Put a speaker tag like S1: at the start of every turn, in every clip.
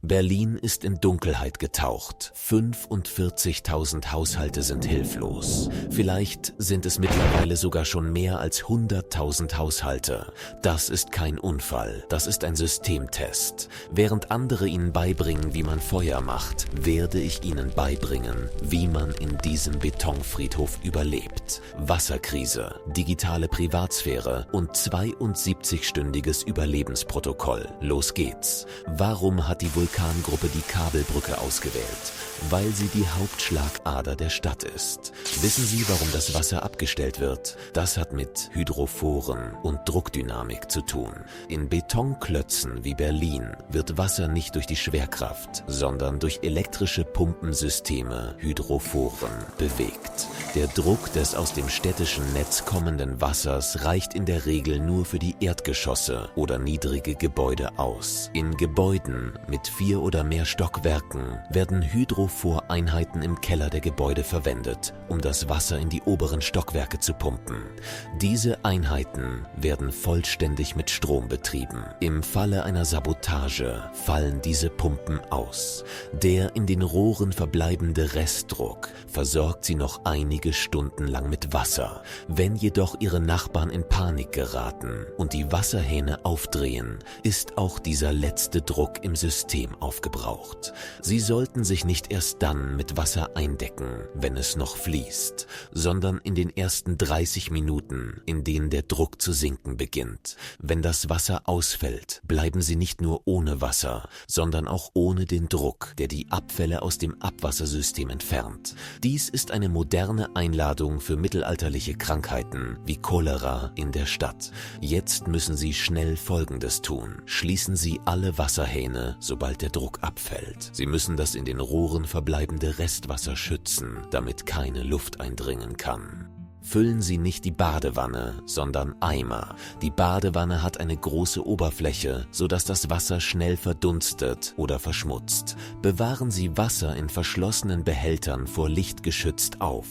S1: Berlin ist in Dunkelheit getaucht. 45.000 Haushalte sind hilflos. Vielleicht sind es mittlerweile sogar schon mehr als 100.000 Haushalte. Das ist kein Unfall, das ist ein Systemtest. Während andere Ihnen beibringen, wie man Feuer macht, werde ich Ihnen beibringen, wie man in diesem Betonfriedhof überlebt. Wasserkrise, digitale Privatsphäre und 72-stündiges Überlebensprotokoll. Los geht's. Warum hat die Vulkangruppe die Kabelbrücke ausgewählt? Weil sie die Hauptschlagader der Stadt ist. Wissen Sie, warum das Wasser abgestellt wird? Das hat mit Hydrophoren und Druckdynamik zu tun. In Betonklötzen wie Berlin wird Wasser nicht durch die Schwerkraft, sondern durch elektrische Pumpensysteme, Hydrophoren, bewegt. Der Druck des aus dem städtischen Netz kommenden Wassers reicht in der Regel nur für die Erdgeschosse oder niedrige Gebäude aus. In Gebäuden mit 4 oder mehr Stockwerken werden Hydrophoreinheiten im Keller der Gebäude verwendet, um das Wasser in die oberen Stockwerke zu pumpen. Diese Einheiten werden vollständig mit Strom betrieben. Im Falle einer Sabotage fallen diese Pumpen aus. Der in den Rohren verbleibende Restdruck versorgt sie noch einige Stunden lang mit Wasser. Wenn jedoch ihre Nachbarn in Panik geraten und die Wasserhähne aufdrehen, ist auch dieser letzte Druck im System aufgebraucht. Sie sollten sich nicht erst dann mit Wasser eindecken, wenn es noch fließt, sondern in den ersten 30 Minuten, in denen der Druck zu sinken beginnt. Wenn das Wasser ausfällt, bleiben Sie nicht nur ohne Wasser, sondern auch ohne den Druck, der die Abfälle aus dem Abwassersystem entfernt. Dies ist eine moderne Einladung für mittelalterliche Krankheiten wie Cholera in der Stadt. Jetzt müssen Sie schnell Folgendes tun. Schließen Sie alle Wasserhähne, sobald der Druck abfällt. Sie müssen das in den Rohren verbleibende Restwasser schützen, damit keine Luft eindringen kann. Füllen Sie nicht die Badewanne, sondern Eimer. Die Badewanne hat eine große Oberfläche, sodass das Wasser schnell verdunstet oder verschmutzt. Bewahren Sie Wasser in verschlossenen Behältern vor Licht geschützt auf.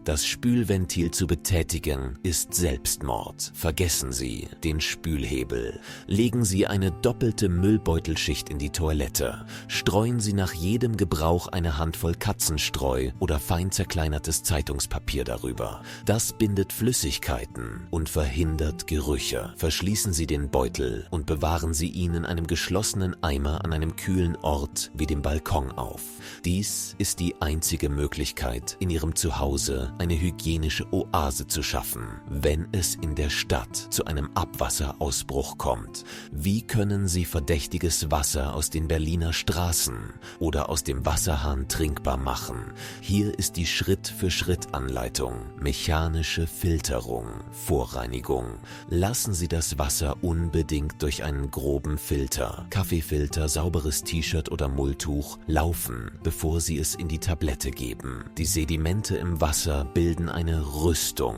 S1: Das Spülventil zu betätigen ist Selbstmord. Vergessen Sie den Spülhebel. Legen Sie eine doppelte Müllbeutelschicht in die Toilette. Streuen Sie nach jedem Gebrauch eine Handvoll Katzenstreu oder fein zerkleinertes Zeitungspapier darüber. Das bindet Flüssigkeiten und verhindert Gerüche. Verschließen Sie den Beutel und bewahren Sie ihn in einem geschlossenen Eimer an einem kühlen Ort wie dem Balkon auf. Dies ist die einzige Möglichkeit, in Ihrem Zuhause eine hygienische Oase zu schaffen, wenn es in der Stadt zu einem Abwasserausbruch kommt. Wie können Sie verdächtiges Wasser aus den Berliner Straßen oder aus dem Wasserhahn trinkbar machen? Hier ist die Schritt-für-Schritt-Anleitung. Mechanische Filterung, Vorreinigung. Lassen Sie das Wasser unbedingt durch einen groben Filter, Kaffeefilter, sauberes T-Shirt oder Mulltuch laufen, bevor Sie es in die Tablette geben. Die Sedimente im Wasser bilden eine Rüstung,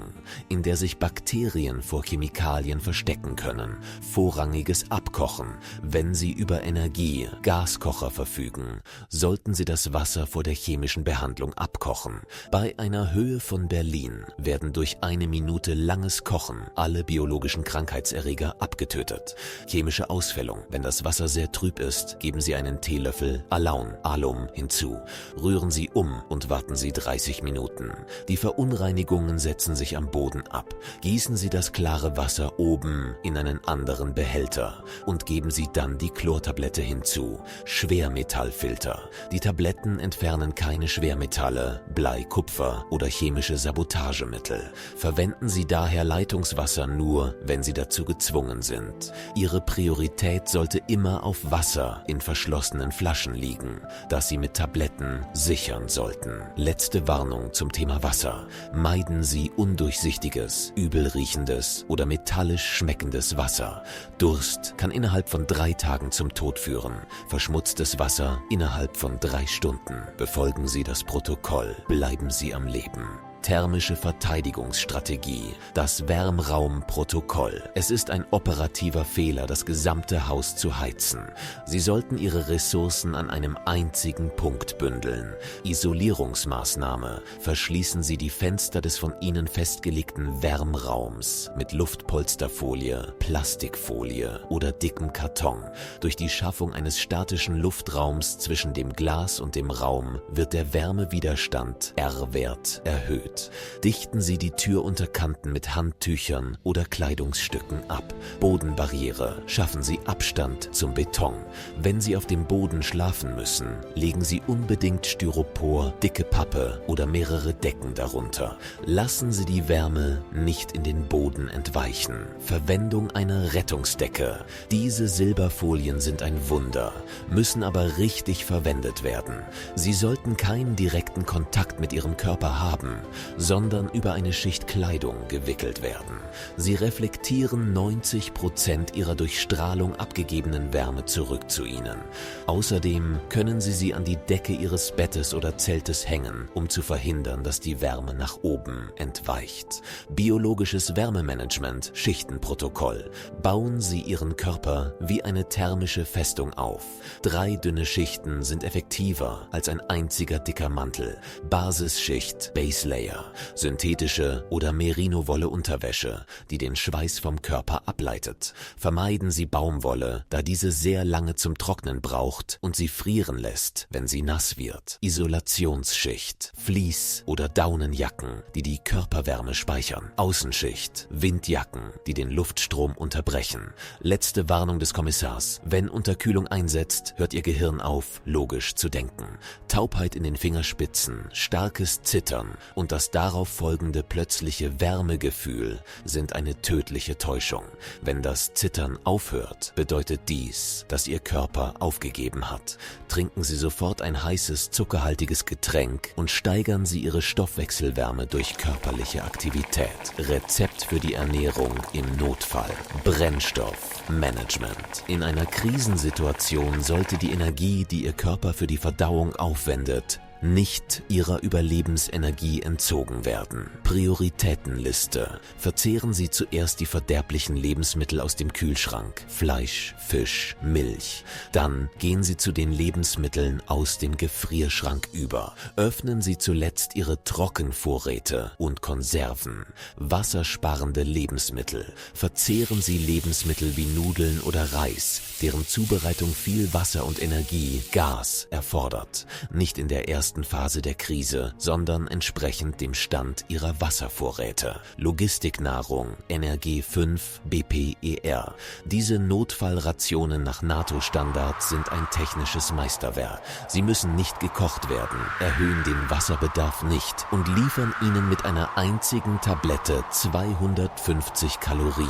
S1: in der sich Bakterien vor Chemikalien verstecken können. Vorrangiges Abkochen. Wenn Sie über Energie, Gaskocher verfügen, sollten Sie das Wasser vor der chemischen Behandlung abkochen. Bei einer Höhe von Berlin werden durch 1 Minute langes Kochen alle biologischen Krankheitserreger abgetötet. Chemische Ausfällung. Wenn das Wasser sehr trüb ist, geben Sie einen Teelöffel Alum hinzu. Rühren Sie um und warten Sie 30 Minuten. Die Verunreinigungen setzen sich am Boden ab. Gießen Sie das klare Wasser oben in einen anderen Behälter und geben Sie dann die Chlortablette hinzu. Schwermetallfilter. Die Tabletten entfernen keine Schwermetalle, Blei, Kupfer oder chemische Sabotagemittel. Verwenden Sie daher Leitungswasser nur, wenn Sie dazu gezwungen sind. Ihre Priorität sollte immer auf Wasser in verschlossenen Flaschen liegen, das Sie mit Tabletten sichern sollten. Letzte Warnung zum Thema Wasser. Meiden Sie undurchsichtiges, übelriechendes oder metallisch schmeckendes Wasser. Durst kann innerhalb von 3 Tagen zum Tod führen. Verschmutztes Wasser innerhalb von 3 Stunden. Befolgen Sie das Protokoll. Bleiben Sie am Leben. thermische Verteidigungsstrategie, das Wärmraumprotokoll. Es ist ein operativer Fehler, das gesamte Haus zu heizen. Sie sollten Ihre Ressourcen an einem einzigen Punkt bündeln. Isolierungsmaßnahme: verschließen Sie die Fenster des von Ihnen festgelegten Wärmraums mit Luftpolsterfolie, Plastikfolie oder dickem Karton. Durch die Schaffung eines statischen Luftraums zwischen dem Glas und dem Raum wird der Wärmewiderstand R-Wert erhöht. Dichten Sie die Türunterkanten mit Handtüchern oder Kleidungsstücken ab. Bodenbarriere: schaffen Sie Abstand zum Beton. Wenn Sie auf dem Boden schlafen müssen, legen Sie unbedingt Styropor, dicke Pappe oder mehrere Decken darunter. Lassen Sie die Wärme nicht in den Boden entweichen. Verwendung einer Rettungsdecke: diese Silberfolien sind ein Wunder, müssen aber richtig verwendet werden. Sie sollten keinen direkten Kontakt mit Ihrem Körper haben, sondern über eine Schicht Kleidung gewickelt werden. Sie reflektieren 90% Ihrer durch Strahlung abgegebenen Wärme zurück zu Ihnen. Außerdem können Sie sie an die Decke Ihres Bettes oder Zeltes hängen, um zu verhindern, dass die Wärme nach oben entweicht. Biologisches Wärmemanagement, Schichtenprotokoll: bauen Sie Ihren Körper wie eine thermische Festung auf. 3 dünne Schichten sind effektiver als ein einziger dicker Mantel. Basisschicht, Base Layer: synthetische oder Merino-Wolle-Unterwäsche, die den Schweiß vom Körper ableitet. Vermeiden Sie Baumwolle, da diese sehr lange zum Trocknen braucht und sie frieren lässt, wenn sie nass wird. Isolationsschicht: Vlies- oder Daunenjacken, die die Körperwärme speichern. Außenschicht: Windjacken, die den Luftstrom unterbrechen. Letzte Warnung des Kommissars: wenn Unterkühlung einsetzt, hört Ihr Gehirn auf, logisch zu denken. Taubheit in den Fingerspitzen, starkes Zittern und das darauf folgende plötzliche Wärmegefühl sind eine tödliche Täuschung. Wenn das Zittern aufhört, bedeutet dies, dass Ihr Körper aufgegeben hat. Trinken Sie sofort ein heißes, zuckerhaltiges Getränk und steigern Sie Ihre Stoffwechselwärme durch körperliche Aktivität. Rezept für die Ernährung im Notfall: Brennstoffmanagement. In einer Krisensituation sollte die Energie, die Ihr Körper für die Verdauung aufwendet, nicht ihrer Überlebensenergie entzogen werden. Prioritätenliste: verzehren Sie zuerst die verderblichen Lebensmittel aus dem Kühlschrank, Fleisch, Fisch, Milch. Dann gehen Sie zu den Lebensmitteln aus dem Gefrierschrank über. Öffnen Sie zuletzt Ihre Trockenvorräte und Konserven. Wassersparende Lebensmittel: verzehren Sie Lebensmittel wie Nudeln oder Reis, deren Zubereitung viel Wasser und Energie, Gas erfordert. Nicht in der ersten Phase der Krise, sondern entsprechend dem Stand Ihrer Wasservorräte. Logistiknahrung, Energie 5 BPER. Diese Notfallrationen nach NATO-Standards sind ein technisches Meisterwerk. Sie müssen nicht gekocht werden, erhöhen den Wasserbedarf nicht und liefern Ihnen mit einer einzigen Tablette 250 Kalorien.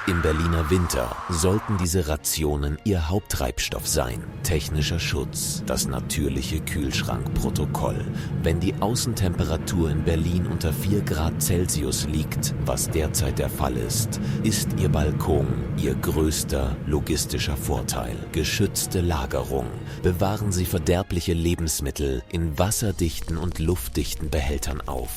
S1: Im Berliner Winter sollten diese Rationen Ihr Haupttreibstoff sein. Technischer Schutz, das natürliche Kühlschrankprotokoll. Wenn die Außentemperatur in Berlin unter 4 Grad Celsius liegt, was derzeit der Fall ist Ihr Balkon Ihr größter logistischer Vorteil. Geschützte Lagerung: bewahren Sie verderbliche Lebensmittel in wasserdichten und luftdichten Behältern auf.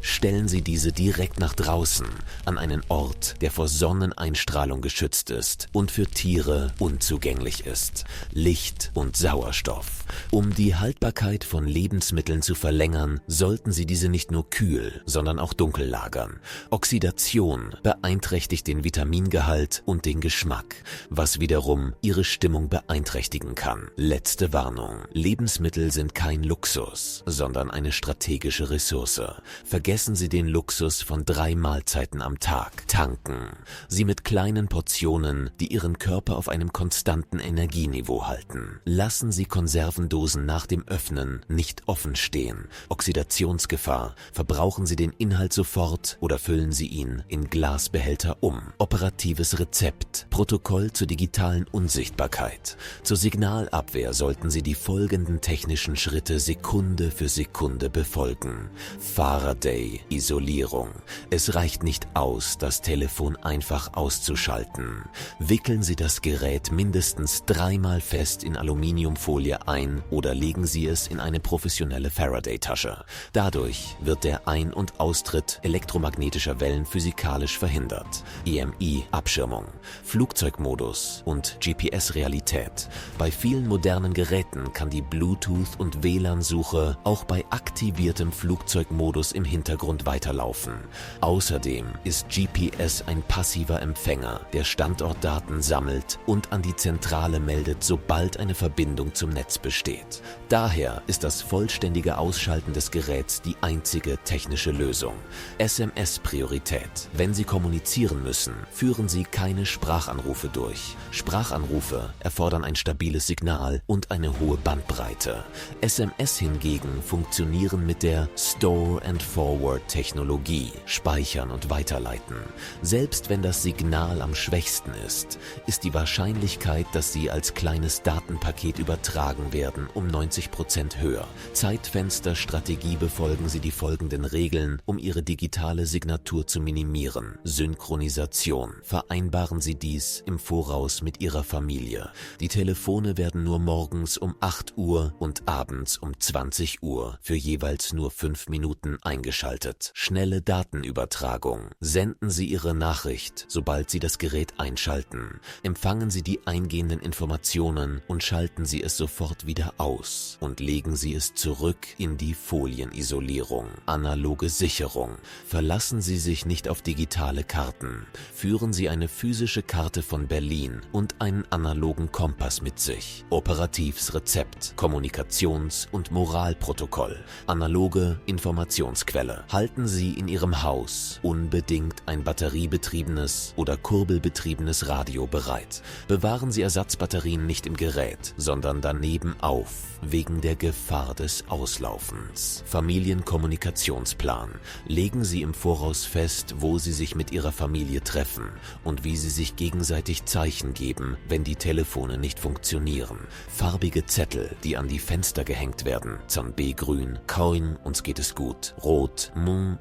S1: Stellen Sie diese direkt nach draußen, an einen Ort, der vor Sonneneinstrahlung geschützt ist und für Tiere unzugänglich ist. Licht und Sauerstoff: um die Haltbarkeit von Lebensmitteln zu verlängern, sollten Sie diese nicht nur kühl, sondern auch dunkel lagern. Oxidation beeinträchtigt den Vitamingehalt und den Geschmack, was wiederum Ihre Stimmung beeinträchtigen kann. Letzte Warnung: Lebensmittel sind kein Luxus, sondern eine strategische Ressource. Vergessen Sie den Luxus von 3 Mahlzeiten am Tag. Tanken Sie mit kleinen Portionen, die Ihren Körper auf einem konstanten Energieniveau halten. Lassen Sie Konservendosen nach dem Öffnen nicht offen stehen. Oxidationsgefahr: verbrauchen Sie den Inhalt sofort oder füllen Sie ihn in Glasbehälter um. Operatives Rezept: Protokoll zur digitalen Unsichtbarkeit. Zur Signalabwehr sollten Sie die folgenden technischen Schritte Sekunde für Sekunde befolgen. Fahrer Faraday-Isolierung. Es reicht nicht aus, das Telefon einfach auszuschalten. Wickeln Sie das Gerät mindestens 3-mal fest in Aluminiumfolie ein oder legen Sie es in eine professionelle Faraday-Tasche. Dadurch wird der Ein- und Austritt elektromagnetischer Wellen physikalisch verhindert. EMI-Abschirmung, Flugzeugmodus und GPS-Realität. Bei vielen modernen Geräten kann die Bluetooth- und WLAN-Suche auch bei aktiviertem Flugzeugmodus im Hintergrund weiterlaufen. Außerdem ist GPS ein passiver Empfänger, der Standortdaten sammelt und an die Zentrale meldet, sobald eine Verbindung zum Netz besteht. Daher ist das vollständige Ausschalten des Geräts die einzige technische Lösung. SMS-Priorität. Wenn Sie kommunizieren müssen, führen Sie keine Sprachanrufe durch. Sprachanrufe erfordern ein stabiles Signal und eine hohe Bandbreite. SMS hingegen funktionieren mit der Store-and-Forward-Technologie, speichern und weiterleiten. Selbst wenn das Signal am schwächsten ist die Wahrscheinlichkeit, dass sie als kleines Datenpaket übertragen werden, um 90% höher. Zeitfensterstrategie befolgen Sie die folgenden Regeln, um Ihre digitale Signatur zu minimieren. Synchronisation. Vereinbaren Sie dies im Voraus mit Ihrer Familie. Die Telefone werden nur morgens um 8 Uhr und abends um 20 Uhr für jeweils nur 5 Minuten eingeschaltet. Schnelle Datenübertragung. Senden Sie Ihre Nachricht, sobald Sie das Gerät einschalten. Empfangen Sie die eingehenden Informationen und schalten Sie es sofort wieder aus und legen Sie es zurück in die Folienisolierung. Analoge Sicherung. Verlassen Sie sich nicht auf digitale Karten. Führen Sie eine physische Karte von Berlin und einen analogen Kompass mit sich. Operatives Rezept, Kommunikations- und Moralprotokoll. Analoge Informationsquelle. Halten Sie in Ihrem Haus unbedingt ein batteriebetriebenes oder kurbelbetriebenes Radio bereit. Bewahren Sie Ersatzbatterien nicht im Gerät, sondern daneben auf, wegen der Gefahr des Auslaufens. Familienkommunikationsplan. Legen Sie im Voraus fest, wo Sie sich mit Ihrer Familie treffen und wie Sie sich gegenseitig Zeichen geben, wenn die Telefone nicht funktionieren. Farbige Zettel, die an die Fenster gehängt werden. Zambé-Grün, Coin, uns geht es gut. Rot,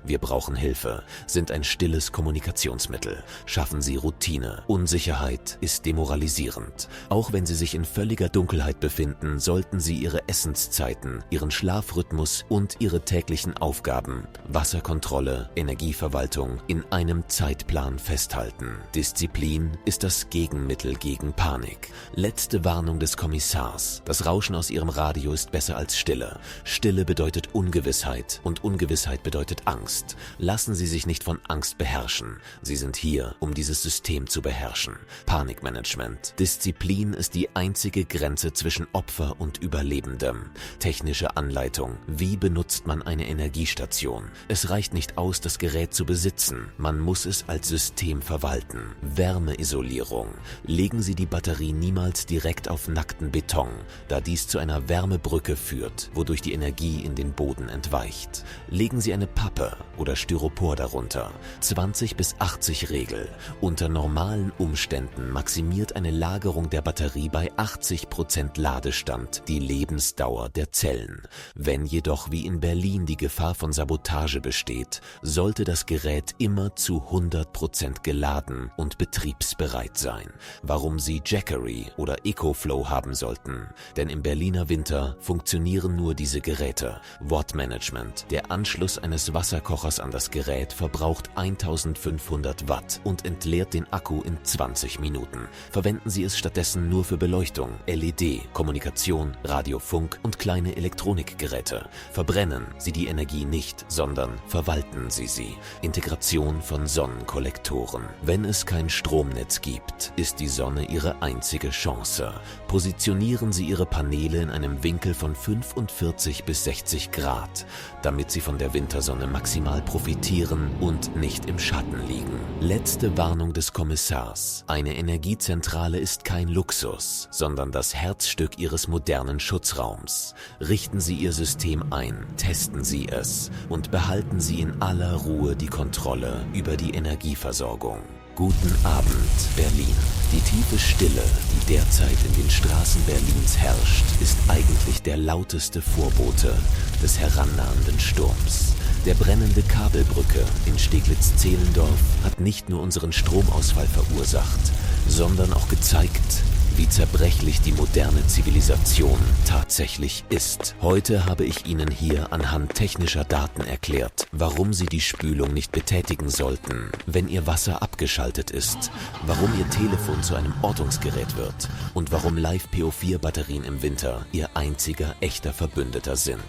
S1: wir brauchen Hilfe, sind ein stilles Kommunikationsmittel. Schaffen Sie Routine. Unsicherheit ist demoralisierend. Auch wenn Sie sich in völliger Dunkelheit befinden, sollten Sie Ihre Essenszeiten, Ihren Schlafrhythmus und Ihre täglichen Aufgaben, Wasserkontrolle, Energieverwaltung, in einem Zeitplan festhalten. Disziplin ist das Gegenmittel gegen Panik. Letzte Warnung des Kommissars. Das Rauschen aus Ihrem Radio ist besser als Stille. Stille bedeutet Ungewissheit und Ungewissheit bedeutet Angst. Lassen Sie sich nicht von Angst beherrschen. Sie sind hier, um dieses System zu beherrschen. Panikmanagement. Disziplin ist die einzige Grenze zwischen Opfer und Überlebendem. Technische Anleitung. Wie benutzt man eine Energiestation? Es reicht nicht aus, das Gerät zu besitzen. Man muss es als System verwalten. Wärmeisolierung. Legen Sie die Batterie niemals direkt auf nackten Beton, da dies zu einer Wärmebrücke führt, wodurch die Energie in den Boden entweicht. Legen Sie eine Pappe oder Styropor darunter. 20 bis 80 Regel. Unter normalen Umständen maximiert eine Lagerung der Batterie bei 80% Ladestand die Lebensdauer der Zellen. Wenn jedoch wie in Berlin die Gefahr von Sabotage besteht, sollte das Gerät immer zu 100% geladen und betriebsbereit sein. Warum Sie Jackery oder EcoFlow haben sollten? Denn im Berliner Winter funktionieren nur diese Geräte. Wattmanagement. Der Anschluss eines Wasserkochers an das Gerät verbraucht 1500 Watt und entleert den Akku in 20 Minuten. Verwenden Sie es stattdessen nur für Beleuchtung, LED, Kommunikation, Radio, Funk und kleine Elektronikgeräte. Verbrennen Sie die Energie nicht, sondern verwalten Sie sie. Integration von Sonnenkollektoren. Wenn es kein Stromnetz gibt, ist die Sonne Ihre einzige Chance. Positionieren Sie Ihre Paneele in einem Winkel von 45 bis 60 Grad, damit sie von der Wintersonne maximal profitieren und nicht im Schatten liegen. Letzte Warnung des Kommissars. Eine Energiezentrale ist kein Luxus, sondern das Herzstück Ihres modernen Schutzraums. Richten Sie Ihr System ein, testen Sie es und behalten Sie in aller Ruhe die Kontrolle über die Energieversorgung. Guten Abend, Berlin. Die tiefe Stille, die derzeit in den Straßen Berlins herrscht, ist eigentlich der lauteste Vorbote des herannahenden Sturms. Der brennende Kabelbrücke in Steglitz-Zehlendorf hat nicht nur unseren Stromausfall verursacht, sondern auch gezeigt, wie zerbrechlich die moderne Zivilisation tatsächlich ist. Heute habe ich Ihnen hier anhand technischer Daten erklärt, warum Sie die Spülung nicht betätigen sollten, wenn Ihr Wasser abgeschaltet ist, warum Ihr Telefon zu einem Ortungsgerät wird und warum Live-PO4-Batterien im Winter Ihr einziger echter Verbündeter sind.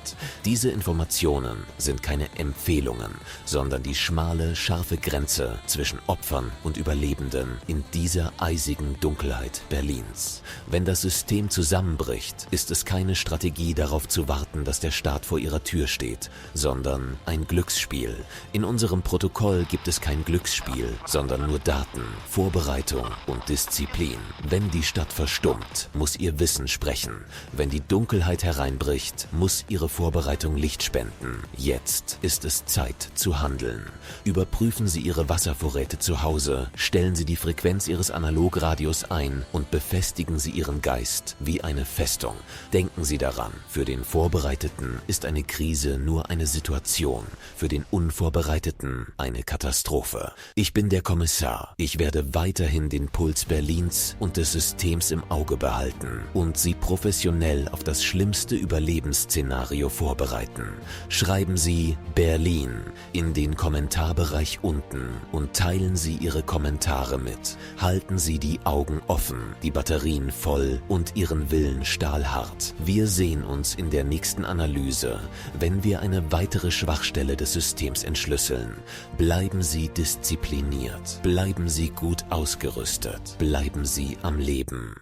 S1: Diese Informationen sind keine Empfehlungen, sondern die schmale, scharfe Grenze zwischen Opfern und Überlebenden in dieser eisigen Dunkelheit Berlins. Wenn das System zusammenbricht, ist es keine Strategie, darauf zu warten, dass der Staat vor ihrer Tür steht, sondern ein Glücksspiel. In unserem Protokoll gibt es kein Glücksspiel, sondern nur Daten, Vorbereitung und Disziplin. Wenn die Stadt verstummt, muss ihr Wissen sprechen. Wenn die Dunkelheit hereinbricht, muss ihre Vorbereitung Licht spenden. Jetzt ist es Zeit zu handeln. Überprüfen Sie Ihre Wasservorräte zu Hause, stellen Sie die Frequenz Ihres Analogradios ein und befestigen Sie Ihren Geist wie eine Festung. Denken Sie daran, für den Vorbereiteten ist eine Krise nur eine Situation, für den Unvorbereiteten eine Katastrophe. Ich bin der Kommissar. Ich werde weiterhin den Puls Berlins und des Systems im Auge behalten und Sie professionell auf das schlimmste Überlebensszenario vorbereiten. Schreiben Sie Berlin in den Kommentarbereich unten und teilen Sie Ihre Kommentare mit. Halten Sie die Augen offen, die Batterien voll und Ihren Willen stahlhart. Wir sehen uns in der nächsten Analyse, wenn wir eine weitere Schwachstelle des Systems entschlüsseln. Bleiben Sie diszipliniert, bleiben Sie gut ausgerüstet, bleiben Sie am Leben.